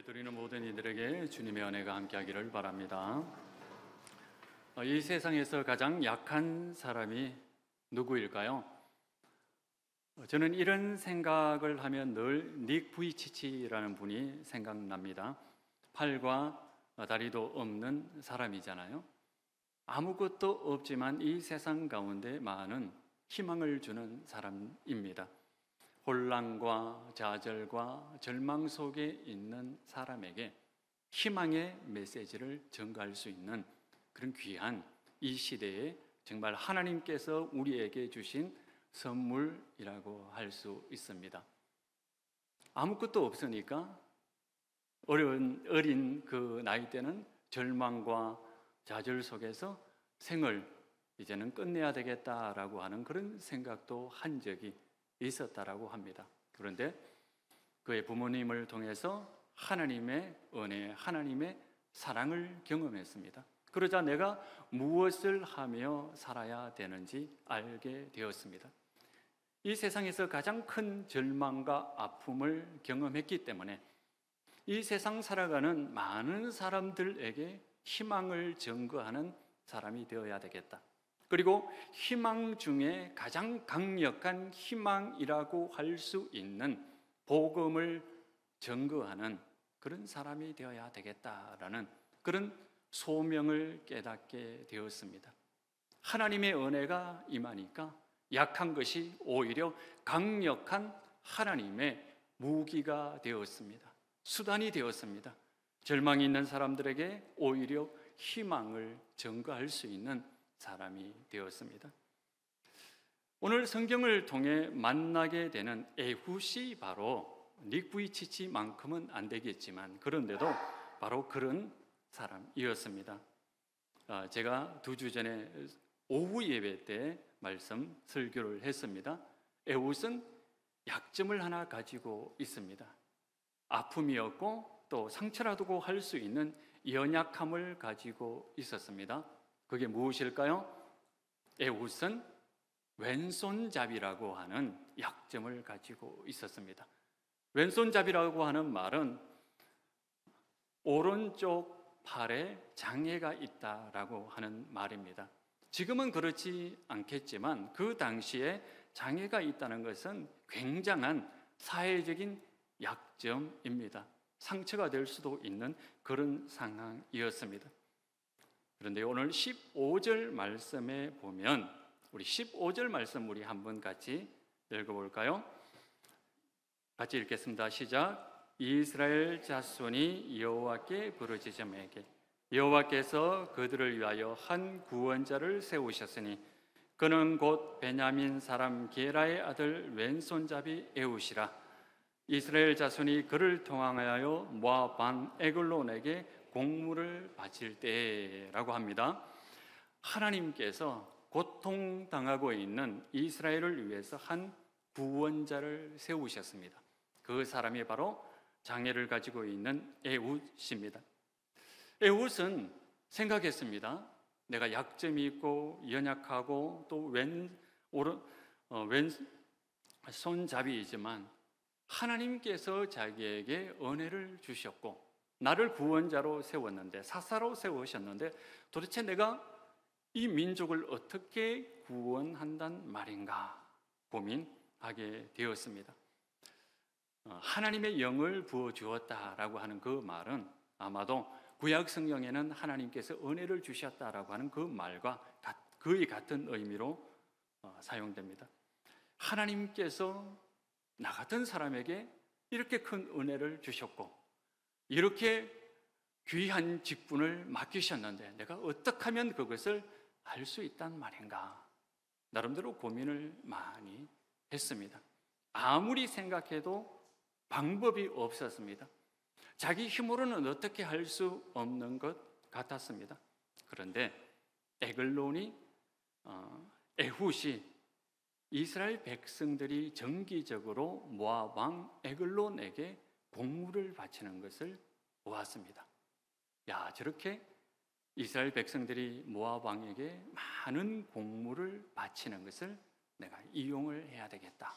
예배드리는 모든 이들에게 주님의 은혜가 함께하기를 바랍니다. 이 세상에서 가장 약한 사람이 누구일까요? 저는 이런 생각을 하면 늘 닉 부이치치라는 분이 생각납니다. 팔과 다리도 없는 사람이잖아요. 아무것도 없지만 이 세상 가운데 많은 희망을 주는 사람입니다. 혼란과 좌절과 절망 속에 있는 사람에게 희망의 메시지를 전가할 수 있는 그런 귀한 이 시대에 정말 하나님께서 우리에게 주신 선물이라고 할 수 있습니다. 아무것도 없으니까 어린 그 나이 때는 절망과 좌절 속에서 생을 이제는 끝내야 되겠다라고 하는 그런 생각도 한 적이 있었다라고 합니다. 그런데 그의 부모님을 통해서 하나님의 은혜, 하나님의 사랑을 경험했습니다. 그러자 내가 무엇을 하며 살아야 되는지 알게 되었습니다. 이 세상에서 가장 큰 절망과 아픔을 경험했기 때문에 이 세상 살아가는 많은 사람들에게 희망을 전거하는 사람이 되어야 되겠다. 그리고 희망 중에 가장 강력한 희망이라고 할 수 있는 복음을 전거하는 그런 사람이 되어야 되겠다라는 그런 소명을 깨닫게 되었습니다. 하나님의 은혜가 임하니까 약한 것이 오히려 강력한 하나님의 무기가 되었습니다. 수단이 되었습니다. 절망이 있는 사람들에게 오히려 희망을 전거할 수 있는 사람이 되었습니다. 오늘 성경을 통해 만나게 되는 에훗이 바로 닉 부이치치만큼은 안 되겠지만 그런데도 바로 그런 사람이었습니다. 제가 2주 전에 오후 예배 때 말씀 설교를 했습니다. 에훗은 약점을 하나 가지고 있습니다. 아픔이었고 또 상처라고 할 수 있는 연약함을 가지고 있었습니다. 그게 무엇일까요? 에훗은 왼손잡이라고 하는 약점을 가지고 있었습니다. 왼손잡이라고 하는 말은 오른쪽 팔에 장애가 있다라고 하는 말입니다. 지금은 그렇지 않겠지만 그 당시에 장애가 있다는 것은 굉장한 사회적인 약점입니다. 상처가 될 수도 있는 그런 상황이었습니다. 그런데 오늘 15절 말씀에 보면 우리 15절 말씀 우리 한번 같이 읽어볼까요? 같이 읽겠습니다. 시작. 이스라엘 자손이 여호와께 부르짖음에게 여호와께서 그들을 위하여 한 구원자를 세우셨으니 그는 곧 베냐민 사람 게라의 아들 왼손잡이 에훗이라. 이스라엘 자손이 그를 통하여 모압 왕 에글론에게 공물을 바칠 때라고 합니다. 하나님께서 고통당하고 있는 이스라엘을 위해서 한 구원자를 세우셨습니다. 그 사람이 바로 장애를 가지고 있는 에훗입니다. 에훗은 생각했습니다. 내가 약점이 있고 연약하고 또 왼손잡이이지만 하나님께서 자기에게 은혜를 주셨고 나를 구원자로 세웠는데 사사로 세우셨는데 도대체 내가 이 민족을 어떻게 구원한단 말인가 고민하게 되었습니다. 하나님의 영을 부어주었다라고 하는 그 말은 아마도 구약 성경에는 하나님께서 은혜를 주셨다라고 하는 그 말과 거의 같은 의미로 사용됩니다. 하나님께서 나 같은 사람에게 이렇게 큰 은혜를 주셨고 이렇게 귀한 직분을 맡기셨는데 내가 어떻게 하면 그것을 할 수 있단 말인가 나름대로 고민을 많이 했습니다. 아무리 생각해도 방법이 없었습니다. 자기 힘으로는 어떻게 할 수 없는 것 같았습니다. 그런데 에글론이 에훗이 이스라엘 백성들이 정기적으로 모압 왕 에글론에게 공물을 바치는 것을 보았습니다. 야, 저렇게 이스라엘 백성들이 모압 왕에게 많은 공물을 바치는 것을 내가 이용을 해야 되겠다.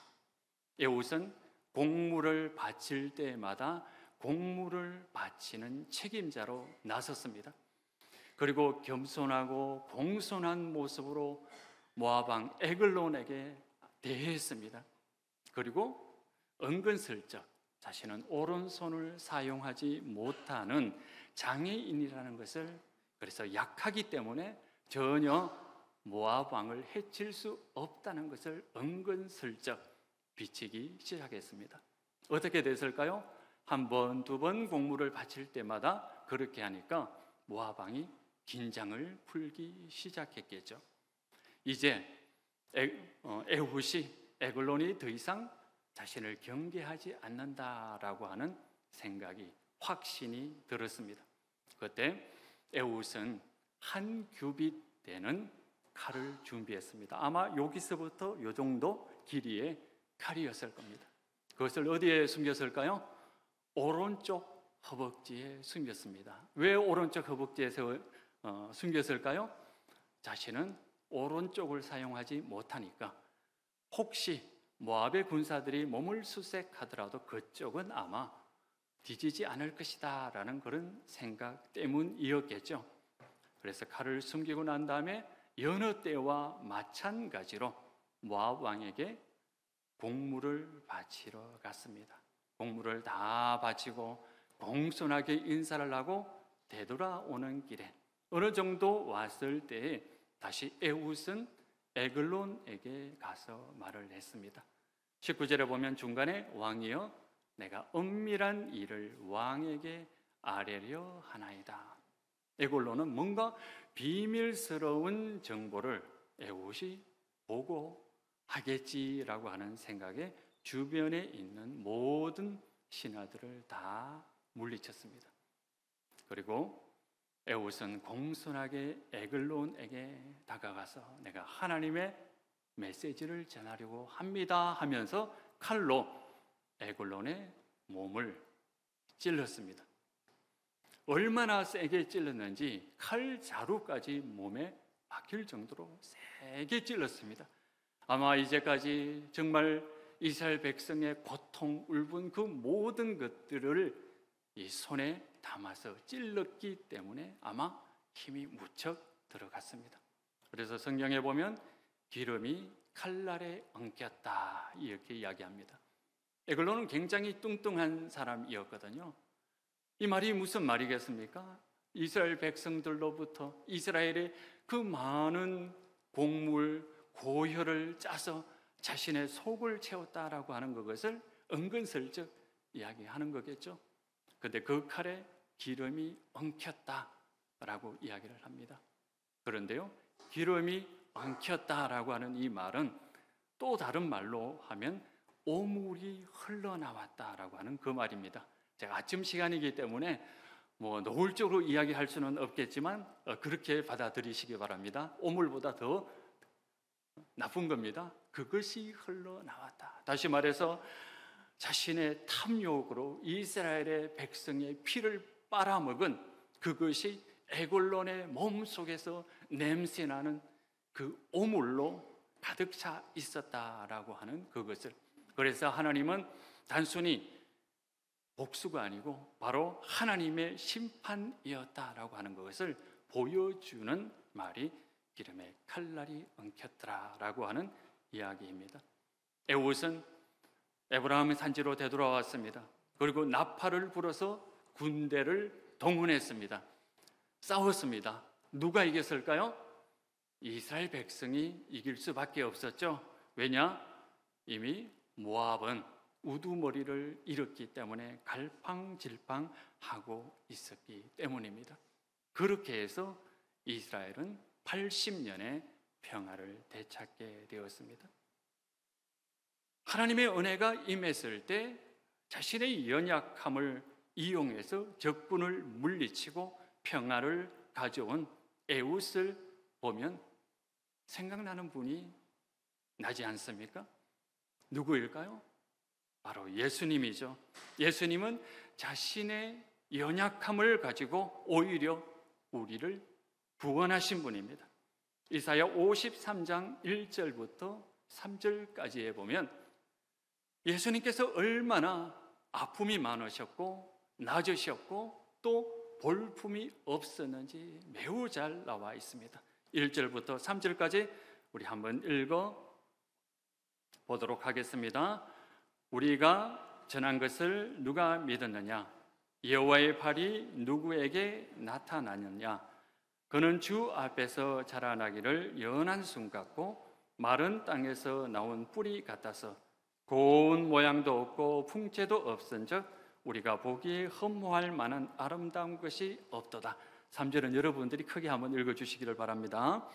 에훗은 공물을 바칠 때마다 공물을 바치는 책임자로 나섰습니다. 그리고 겸손하고 공손한 모습으로 모압 왕 에글론에게 대했습니다. 그리고 은근슬쩍 자신은 오른손을 사용하지 못하는 장애인이라는 것을, 그래서 약하기 때문에 전혀 모압 왕을 해칠 수 없다는 것을 은근슬쩍 비치기 시작했습니다. 어떻게 됐을까요? 한 번, 두 번 공물을 바칠 때마다 그렇게 하니까 모압 왕이 긴장을 풀기 시작했겠죠. 이제 에훗이, 에글론이 더 이상 자신을 경계하지 않는다라고 하는 생각이, 확신이 들었습니다. 그때 에훗은 한 규빗 되는 칼을 준비했습니다. 아마 여기서부터 이 정도 길이의 칼이었을 겁니다. 그것을 어디에 숨겼을까요? 오른쪽 허벅지에 숨겼습니다. 왜 오른쪽 허벅지에 숨겼을까요? 자신은 오른쪽을 사용하지 못하니까 혹시 모압의 군사들이 몸을 수색하더라도 그쪽은 아마 뒤지지 않을 것이다 라는 그런 생각 때문이었겠죠. 그래서 칼을 숨기고 난 다음에 여느 때와 마찬가지로 모압 왕에게 공물을 바치러 갔습니다. 공물을 다 바치고 공손하게 인사를 하고 되돌아오는 길에 어느 정도 왔을 때에 다시 에훗은 에글론에게 가서 말을 했습니다. 19절에 보면 중간에 왕이여 내가 은밀한 일을 왕에게 아뢰려 하나이다. 에글론은 뭔가 비밀스러운 정보를 에훗이 보고 하겠지라고 하는 생각에 주변에 있는 모든 신하들을 다 물리쳤습니다. 그리고 에훗은 공손하게 에글론에게 다가가서 내가 하나님의 메시지를 전하려고 합니다 하면서 칼로 에글론의 몸을 찔렀습니다. 얼마나 세게 찔렀는지 칼 자루까지 몸에 박힐 정도로 세게 찔렀습니다. 아마 이제까지 정말 이스라엘 백성의 고통, 울분 그 모든 것들을 이 손에 담아서 찔렀기 때문에 아마 힘이 무척 들어갔습니다. 그래서 성경에 보면 기름이 칼날에 엉켰다 이렇게 이야기합니다. 에글론은 굉장히 뚱뚱한 사람이었거든요. 이 말이 무슨 말이겠습니까? 이스라엘 백성들로부터 이스라엘의 그 많은 곡물, 고혈을 짜서 자신의 속을 채웠다라고 하는 것을 은근슬쩍 이야기하는 거겠죠. 그런데 그 칼에 기름이 엉켰다라고 이야기를 합니다. 그런데요, 기름이 엉켰다라고 하는 이 말은 또 다른 말로 하면 오물이 흘러나왔다라고 하는 그 말입니다. 제가 아침 시간이기 때문에 노골적으로 이야기할 수는 없겠지만 그렇게 받아들이시기 바랍니다. 오물보다 더 나쁜 겁니다. 그것이 흘러나왔다. 다시 말해서 자신의 탐욕으로 이스라엘의 백성의 피를 빨아먹은 그것이 에글론의 몸속에서 냄새나는 그 오물로 가득 차 있었다라고 하는 그것을, 그래서 하나님은 단순히 복수가 아니고 바로 하나님의 심판이었다라고 하는 것을 보여주는 말이 기름에 칼날이 엉켰더라라고 하는 이야기입니다. 에훗은 에브라함의 산지로 되돌아왔습니다. 그리고 나팔을 불어서 군대를 동원했습니다. 싸웠습니다. 누가 이겼을까요? 이스라엘 백성이 이길 수밖에 없었죠. 왜냐? 이미 모압은 우두머리를 잃었기 때문에 갈팡질팡하고 있었기 때문입니다. 그렇게 해서 이스라엘은 80년의 평화를 되찾게 되었습니다. 하나님의 은혜가 임했을 때 자신의 연약함을 이용해서 적군을 물리치고 평화를 가져온 에훗을 보면 생각나는 분이 나지 않습니까? 누구일까요? 바로 예수님이죠. 예수님은 자신의 연약함을 가지고 오히려 우리를 구원하신 분입니다. 이사야 53장 1절부터 3절까지에 보면 예수님께서 얼마나 아픔이 많으셨고 낮으셨고 또 볼품이 없었는지 매우 잘 나와 있습니다. 1절부터 3절까지 우리 한번 읽어 보도록 하겠습니다. 우리가 전한 것을 누가 믿었느냐? 여호와의 팔이 누구에게 나타나느냐? 그는 주 앞에서 자라나기를 연한 순 같고 마른 땅에서 나온 뿌리 같아서 고운 모양도 없고 풍채도 없은즉 우리가 보기에 흠모할 만한 아름다운 것이 없도다. 3절은 여러분들이 크게 한번 읽어주시기를 바랍니다.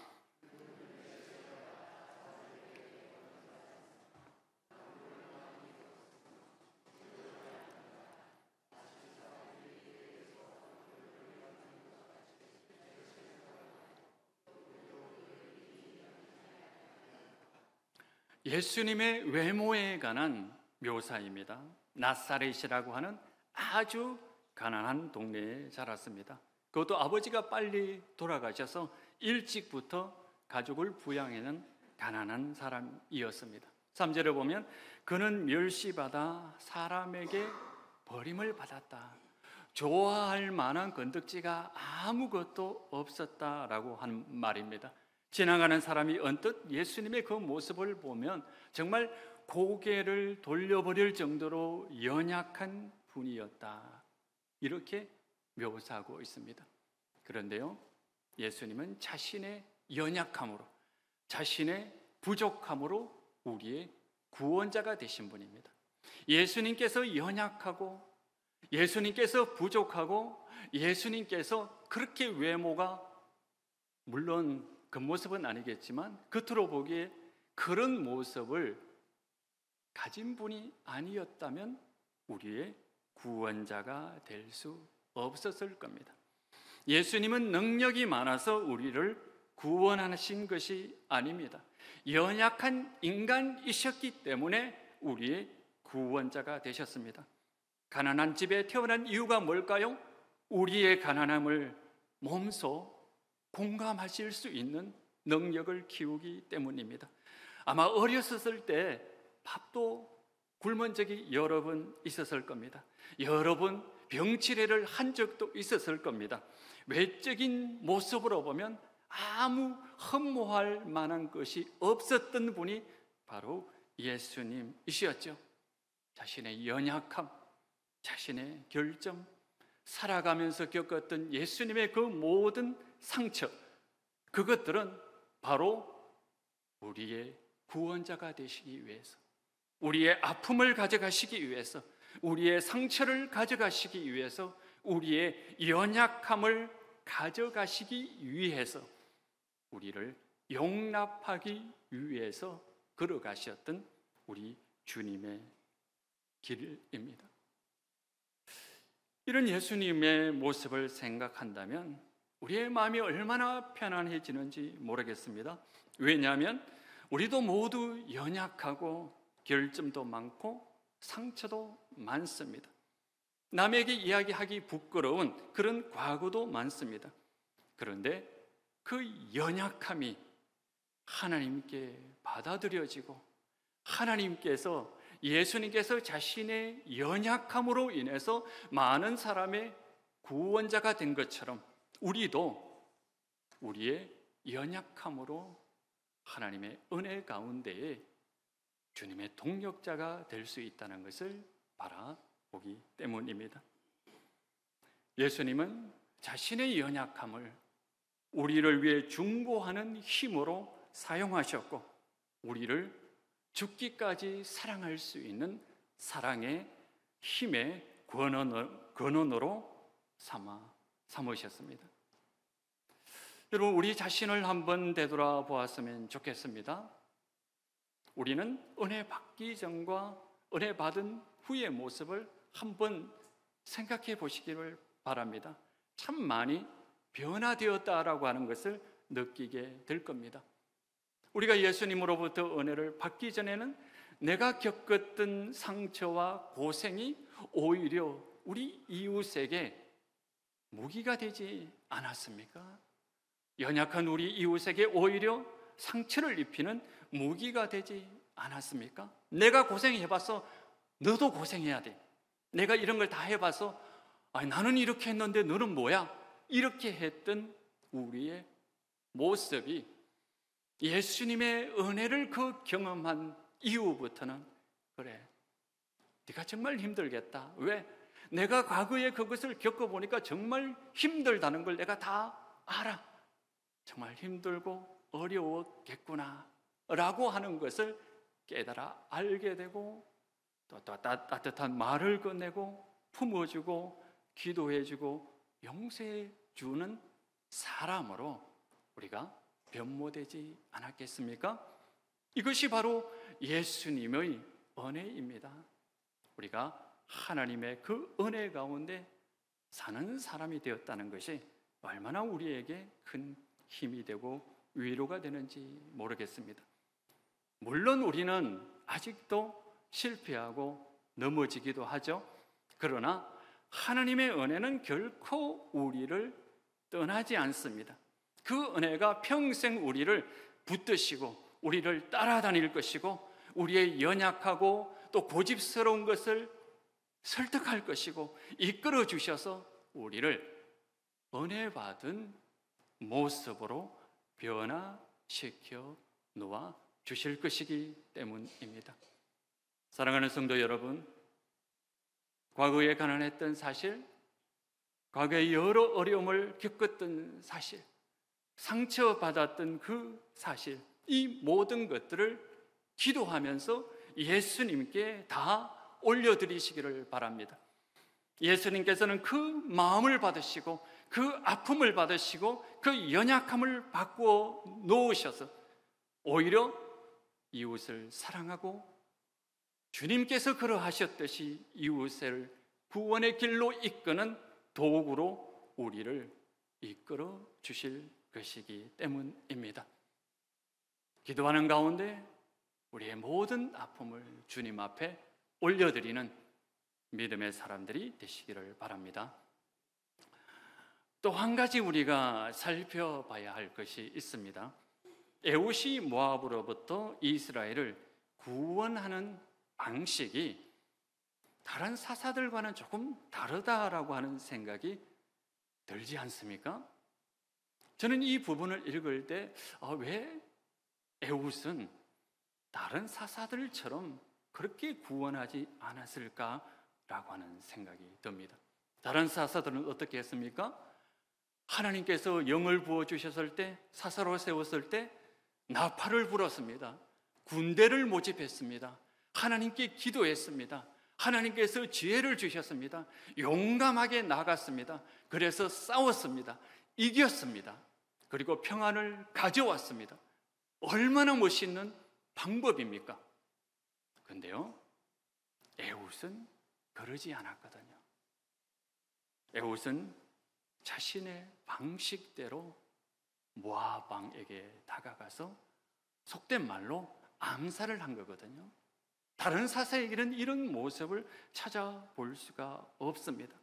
예수님의 외모에 관한 묘사입니다. 나사렛이라고 하는 아주 가난한 동네에 자랐습니다. 그것도 아버지가 빨리 돌아가셔서 일찍부터 가족을 부양하는 가난한 사람이었습니다. 3절에 보면 그는 멸시받아 사람에게 버림을 받았다. 좋아할 만한 건덕지가 아무것도 없었다라고 한 말입니다. 지나가는 사람이 언뜻 예수님의 그 모습을 보면 정말 고개를 돌려버릴 정도로 연약한 분이었다. 이렇게 묘사하고 있습니다. 그런데요, 예수님은 자신의 연약함으로, 자신의 부족함으로 우리의 구원자가 되신 분입니다. 예수님께서 연약하고, 예수님께서 부족하고, 예수님께서 그렇게 외모가 물론 그 모습은 아니겠지만 겉으로 보기에 그런 모습을 가진 분이 아니었다면 우리의 구원자가 될 수 없었을 겁니다. 예수님은 능력이 많아서 우리를 구원하신 것이 아닙니다. 연약한 인간이셨기 때문에 우리의 구원자가 되셨습니다. 가난한 집에 태어난 이유가 뭘까요? 우리의 가난함을 몸소 공감하실 수 있는 능력을 키우기 때문입니다. 아마 어렸을 때 밥도 굶은 적이 여러 번 있었을 겁니다. 여러 번 병치레를 한 적도 있었을 겁니다. 외적인 모습으로 보면 아무 흠모할 만한 것이 없었던 분이 바로 예수님이셨죠. 자신의 연약함, 자신의 결점, 살아가면서 겪었던 예수님의 그 모든 상처, 그것들은 바로 우리의 구원자가 되시기 위해서, 우리의 아픔을 가져가시기 위해서, 우리의 상처를 가져가시기 위해서, 우리의 연약함을 가져가시기 위해서, 우리를 용납하기 위해서 걸어가셨던 우리 주님의 길입니다. 이런 예수님의 모습을 생각한다면 우리의 마음이 얼마나 편안해지는지 모르겠습니다. 왜냐하면 우리도 모두 연약하고 결점도 많고 상처도 많습니다. 남에게 이야기하기 부끄러운 그런 과거도 많습니다. 그런데 그 연약함이 하나님께 받아들여지고 하나님께서, 예수님께서 자신의 연약함으로 인해서 많은 사람의 구원자가 된 것처럼 우리도 우리의 연약함으로 하나님의 은혜 가운데에 주님의 동력자가 될 수 있다는 것을 바라보기 때문입니다. 예수님은 자신의 연약함을 우리를 위해 중보하는 힘으로 사용하셨고 우리를 죽기까지 사랑할 수 있는 사랑의 힘의 근원으로 삼으셨습니다. 여러분, 우리 자신을 한번 되돌아보았으면 좋겠습니다. 우리는 은혜 받기 전과 은혜 받은 후의 모습을 한번 생각해 보시기를 바랍니다. 참 많이 변화되었다라고 하는 것을 느끼게 될 겁니다. 우리가 예수님으로부터 은혜를 받기 전에는 내가 겪었던 상처와 고생이 오히려 우리 이웃에게 무기가 되지 않았습니까? 연약한 우리 이웃에게 오히려 상처를 입히는 무기가 되지 않았습니까? 내가 고생해봐서 너도 고생해야 돼. 내가 이런 걸 다 해봐서 아니, 나는 이렇게 했는데 너는 뭐야? 이렇게 했던 우리의 모습이 예수님의 은혜를 그 경험한 이후부터는, 그래, 네가 정말 힘들겠다. 왜? 내가 과거에 그것을 겪어보니까 정말 힘들다는 걸 내가 다 알아. 정말 힘들고 어려웠겠구나 라고 하는 것을 깨달아 알게 되고, 또 따뜻한 말을 건네고 품어주고 기도해주고 용서해주는 사람으로 우리가 변모되지 않았겠습니까? 이것이 바로 예수님의 은혜입니다. 우리가 하나님의 그 은혜 가운데 사는 사람이 되었다는 것이 얼마나 우리에게 큰 힘이 되고 위로가 되는지 모르겠습니다. 물론 우리는 아직도 실패하고 넘어지기도 하죠. 그러나 하나님의 은혜는 결코 우리를 떠나지 않습니다. 그 은혜가 평생 우리를 붙드시고 우리를 따라다닐 것이고, 우리의 연약하고 또 고집스러운 것을 설득할 것이고, 이끌어 주셔서 우리를 은혜 받은 모습으로 변화시켜 놓아 주실 것이기 때문입니다. 사랑하는 성도 여러분, 과거에 가난했던 사실, 과거에 여러 어려움을 겪었던 사실, 상처받았던 그 사실, 이 모든 것들을 기도하면서 예수님께 다 올려드리시기를 바랍니다. 예수님께서는 그 마음을 받으시고 그 아픔을 받으시고 그 연약함을 바꾸어 놓으셔서 오히려 이웃을 사랑하고 주님께서 그러하셨듯이 이웃을 구원의 길로 이끄는 도구로 우리를 이끌어 주실 것이기 때문입니다. 기도하는 가운데 우리의 모든 아픔을 주님 앞에 올려드리는 믿음의 사람들이 되시기를 바랍니다. 또 한 가지 우리가 살펴봐야 할 것이 있습니다. 에훗이 모압으로부터 이스라엘을 구원하는 방식이 다른 사사들과는 조금 다르다라고 하는 생각이 들지 않습니까? 저는 이 부분을 읽을 때 왜 에훗은 다른 사사들처럼 그렇게 구원하지 않았을까라고 하는 생각이 듭니다. 다른 사사들은 어떻게 했습니까? 하나님께서 영을 부어주셨을 때, 사사로 세웠을 때 나팔을 불었습니다. 군대를 모집했습니다. 하나님께 기도했습니다. 하나님께서 지혜를 주셨습니다. 용감하게 나갔습니다. 그래서 싸웠습니다. 이겼습니다. 그리고 평안을 가져왔습니다. 얼마나 멋있는 방법입니까? 근데요, 에훗은 그러지 않았거든요. 에훗은 자신의 방식대로 모압 왕에게 다가가서 속된 말로 암살을 한 거거든요. 다른 사사에게는 이런 모습을 찾아볼 수가 없습니다.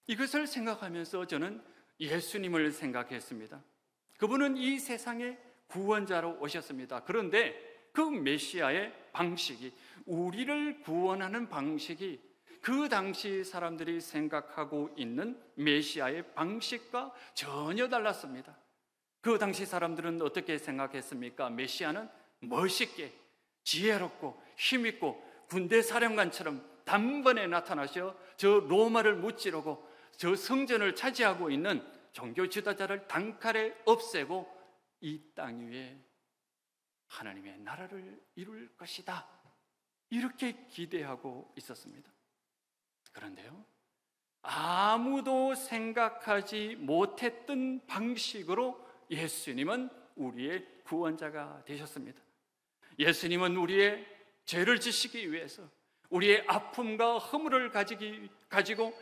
이것을 생각하면서 저는 예수님을 생각했습니다. 그분은 이 세상의 구원자로 오셨습니다. 그런데 그 메시아의 방식이, 우리를 구원하는 방식이 그 당시 사람들이 생각하고 있는 메시아의 방식과 전혀 달랐습니다. 그 당시 사람들은 어떻게 생각했습니까? 메시아는 멋있게, 지혜롭고 힘있고 군대 사령관처럼 단번에 나타나셔 저 로마를 무찌르고 저 성전을 차지하고 있는 종교 지도자를 단칼에 없애고 이 땅 위에 하나님의 나라를 이룰 것이다, 이렇게 기대하고 있었습니다. 그런데요, 아무도 생각하지 못했던 방식으로 예수님은 우리의 구원자가 되셨습니다. 예수님은 우리의 죄를 지시기 위해서, 우리의 아픔과 허물을 가지고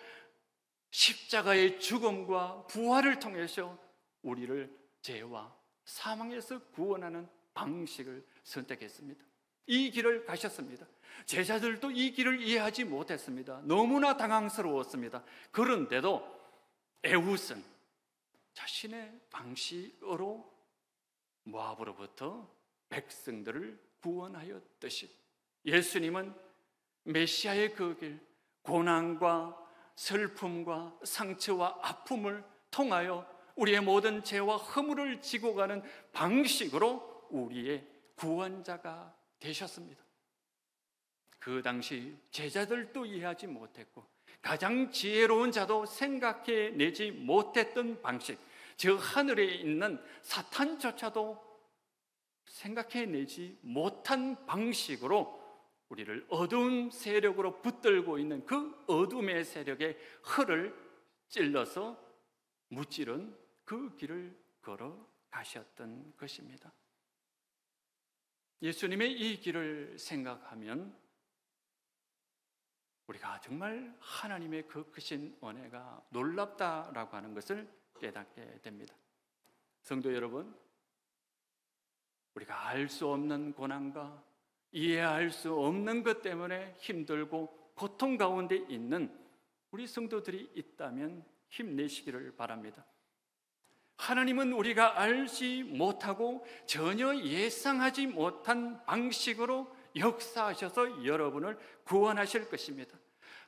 십자가의 죽음과 부활을 통해서 우리를 죄와 사망에서 구원하는 방식을 선택했습니다. 이 길을 가셨습니다. 제자들도 이 길을 이해하지 못했습니다. 너무나 당황스러웠습니다. 그런데도 에훗은 자신의 방식으로 모압으로부터 백성들을 구원하였듯이 예수님은 메시아의 그 길, 고난과 슬픔과 상처와 아픔을 통하여 우리의 모든 죄와 허물을 지고 가는 방식으로 우리의 구원자가 되셨습니다. 그 당시 제자들도 이해하지 못했고 가장 지혜로운 자도 생각해내지 못했던 방식, 저 하늘에 있는 사탄조차도 생각해내지 못한 방식으로 우리를 어두운 세력으로 붙들고 있는 그 어둠의 세력의 허를 찔러서 무찌른 그 길을 걸어가셨던 것입니다. 예수님의 이 길을 생각하면 우리가 정말 하나님의 그 크신 은혜가 놀랍다라고 하는 것을 깨닫게 됩니다. 성도 여러분, 우리가 알 수 없는 고난과 이해할 수 없는 것 때문에 힘들고 고통 가운데 있는 우리 성도들이 있다면 힘내시기를 바랍니다. 하나님은 우리가 알지 못하고 전혀 예상하지 못한 방식으로 역사하셔서 여러분을 구원하실 것입니다.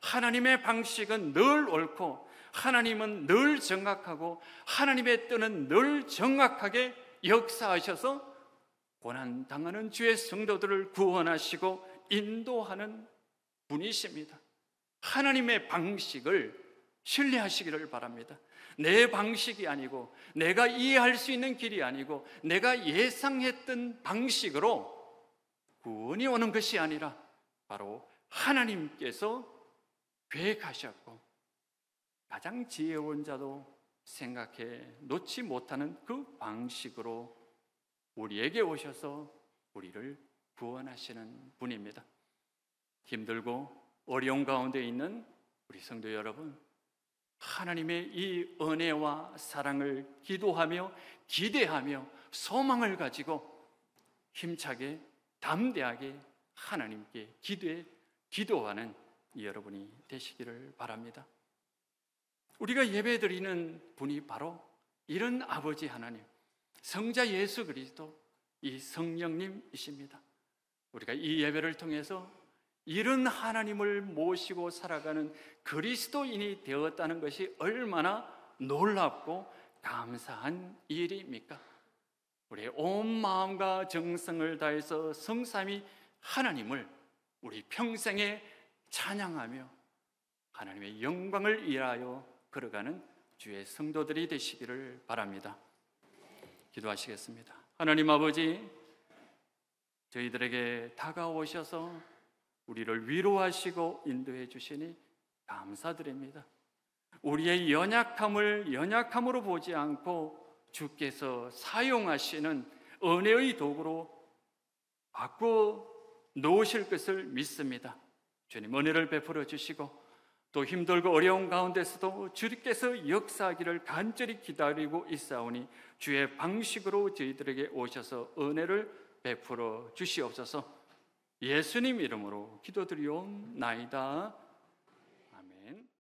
하나님의 방식은 늘 옳고 하나님은 늘 정확하고 하나님의 뜻은 늘 정확하게 역사하셔서 고난당하는 주의 성도들을 구원하시고 인도하는 분이십니다. 하나님의 방식을 신뢰하시기를 바랍니다. 내 방식이 아니고 내가 이해할 수 있는 길이 아니고 내가 예상했던 방식으로 구원이 오는 것이 아니라 바로 하나님께서 계획하셨고 가장 지혜로운 자도 생각해 놓지 못하는 그 방식으로 우리에게 오셔서 우리를 구원하시는 분입니다. 힘들고 어려운 가운데 있는 우리 성도 여러분, 하나님의 이 은혜와 사랑을 기도하며 기대하며 소망을 가지고 힘차게 담대하게 하나님께 기도하는 여러분이 되시기를 바랍니다. 우리가 예배드리는 분이 바로 이런 아버지 하나님, 성자 예수 그리스도, 이 성령님이십니다. 우리가 이 예배를 통해서 이런 하나님을 모시고 살아가는 그리스도인이 되었다는 것이 얼마나 놀랍고 감사한 일입니까? 우리의 온 마음과 정성을 다해서 성삼위 하나님을 우리 평생에 찬양하며 하나님의 영광을 위하여 걸어가는 주의 성도들이 되시기를 바랍니다. 기도하시겠습니다. 하나님 아버지, 저희들에게 다가오셔서 우리를 위로하시고 인도해 주시니 감사드립니다. 우리의 연약함을 연약함으로 보지 않고 주께서 사용하시는 은혜의 도구로 바꿔 놓으실 것을 믿습니다. 주님, 은혜를 베풀어 주시고 또 힘들고 어려운 가운데서도 주께서 역사하기를 간절히 기다리고 있사오니 주의 방식으로 저희들에게 오셔서 은혜를 베풀어 주시옵소서. 예수님 이름으로 기도드리옵나이다.